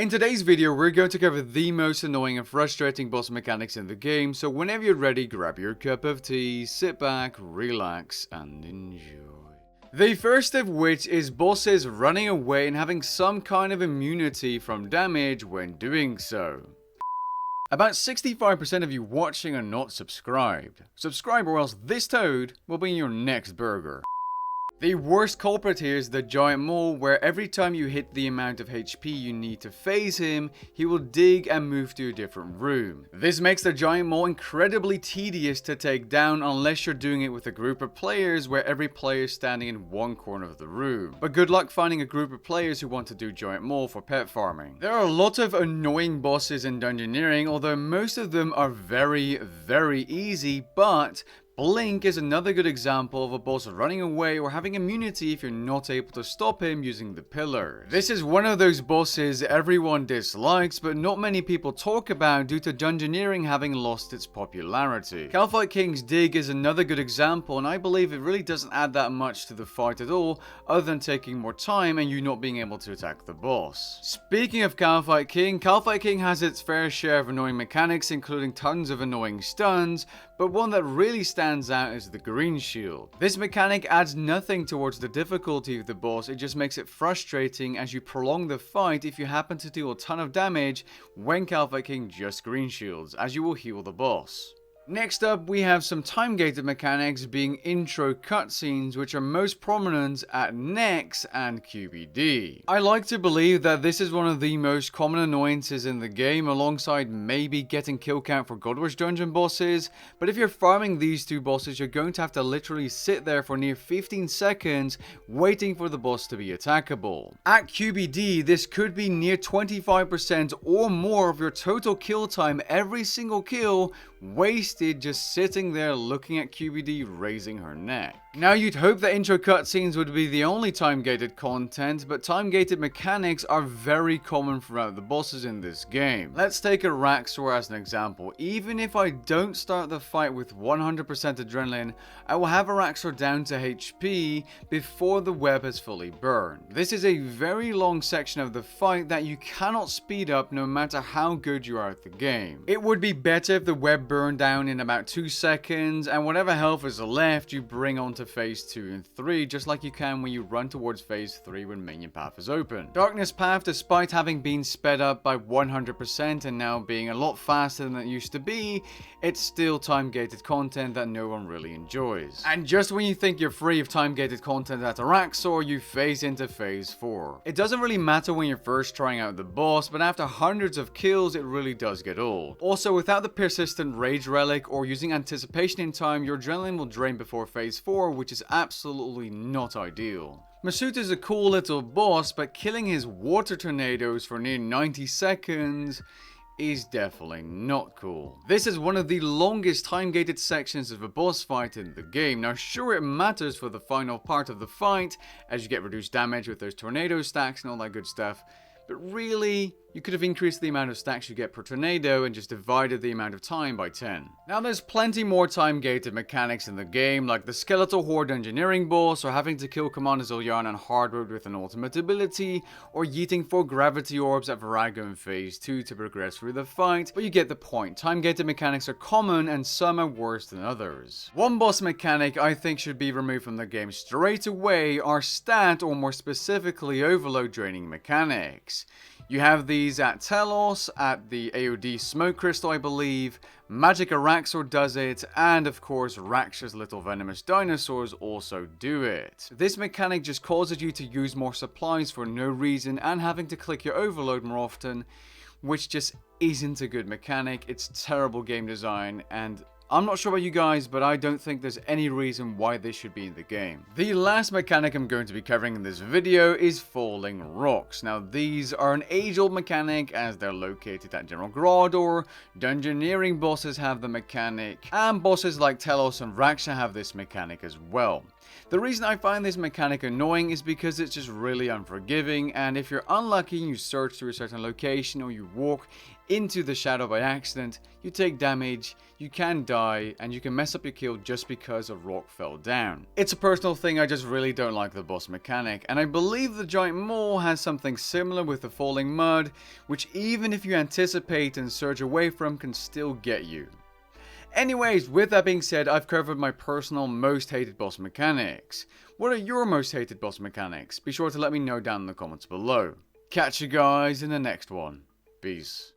In today's video, we're going to cover the most annoying and frustrating boss mechanics in the game, so whenever you're ready, grab your cup of tea, sit back, relax, and enjoy. The first of which is bosses running away and having some kind of immunity from damage when doing so. About 65% of you watching are not subscribed. Subscribe or else this toad will be in your next burger. The worst culprit here is the giant mole, where every time you hit the amount of HP you need to phase him, he will dig and move to a different room. This makes the giant mole incredibly tedious to take down unless you're doing it with a group of players where every player is standing in one corner of the room. But good luck finding a group of players who want to do giant mole for pet farming. There are a lot of annoying bosses in dungeoneering, although most of them are very easy, but Blink is another good example of a boss running away or having immunity if you're not able to stop him using the pillar. This is one of those bosses everyone dislikes, but not many people talk about due to dungeoneering having lost its popularity. Calphite King's Dig is another good example, and I believe it really doesn't add that much to the fight at all, other than taking more time and you not being able to attack the boss. Speaking of Calphite King has its fair share of annoying mechanics, including tons of annoying stuns, but one that really stands out is the green shield. This mechanic adds nothing towards the difficulty of the boss, it just makes it frustrating as you prolong the fight if you happen to deal a ton of damage when Calphite King just green shields, as you will heal the boss. Next up, we have some time-gated mechanics being intro cutscenes, which are most prominent at Nex and QBD. I like to believe that this is one of the most common annoyances in the game, alongside maybe getting kill count for Godrush dungeon bosses, but if you're farming these two bosses, you're going to have to literally sit there for near 15 seconds waiting for the boss to be attackable. At QBD, this could be near 25% or more of your total kill time, every single kill wasted just sitting there looking at QBD raising her neck. Now, you'd hope that intro cutscenes would be the only time-gated content, but time-gated mechanics are very common throughout the bosses in this game. Let's take a Raxor as an example. Even if I don't start the fight with 100% adrenaline, I will have a Raxor down to HP before the web has fully burned. This is a very long section of the fight that you cannot speed up no matter how good you are at the game. It would be better if the web burned down in about 2 seconds, and whatever health is left you bring onto phase 2 and 3, just like you can when you run towards phase 3 when minion path is open. Darkness path, despite having been sped up by 100% and now being a lot faster than it used to be, it's still time-gated content that no one really enjoys. And just when you think you're free of time-gated content at Araxor, you phase into phase 4. It doesn't really matter when you're first trying out the boss, but after hundreds of kills it really does get old. Also, without the persistent rage relic or using anticipation in time, your adrenaline will drain before phase 4, which is absolutely not ideal. Masut is a cool little boss, but killing his water tornadoes for near 90 seconds is definitely not cool. This is one of the longest time-gated sections of a boss fight in the game. Now, sure, it matters for the final part of the fight, as you get reduced damage with those tornado stacks and all that good stuff, but really, you could have increased the amount of stacks you get per tornado and just divided the amount of time by 10. Now, there's plenty more time-gated mechanics in the game, like the Skeletal Horde engineering boss, or having to kill Commander Zillian on hard mode with an ultimate ability, or yeeting 4 gravity orbs at Virago in phase 2 to progress through the fight, but you get the point. Time-gated mechanics are common, and some are worse than others. One boss mechanic I think should be removed from the game straight away are stat, or more specifically, overload draining mechanics. You have these at Telos, at the AOD Smoke Crystal I believe, Magic Araxor does it, and of course Raksha's little venomous dinosaurs also do it. This mechanic just causes you to use more supplies for no reason and having to click your overload more often, which just isn't a good mechanic. It's terrible game design, and I'm not sure about you guys, but I don't think there's any reason why this should be in the game. The last mechanic I'm going to be covering in this video is falling rocks. Now, these are an age-old mechanic as they're located at General Grador. Dungeoneering bosses have the mechanic, and bosses like Telos and Raksha have this mechanic as well. The reason I find this mechanic annoying is because it's just really unforgiving, and if you're unlucky and you search through a certain location or you walk into the shadow by accident, you take damage, you can die, and you can mess up your kill just because a rock fell down. It's a personal thing, I just really don't like the boss mechanic, and I believe the giant mole has something similar with the falling mud, which even if you anticipate and surge away from can still get you. Anyways, with that being said, I've covered my personal most hated boss mechanics. What are your most hated boss mechanics? Be sure to let me know down in the comments below. Catch you guys in the next one. Peace.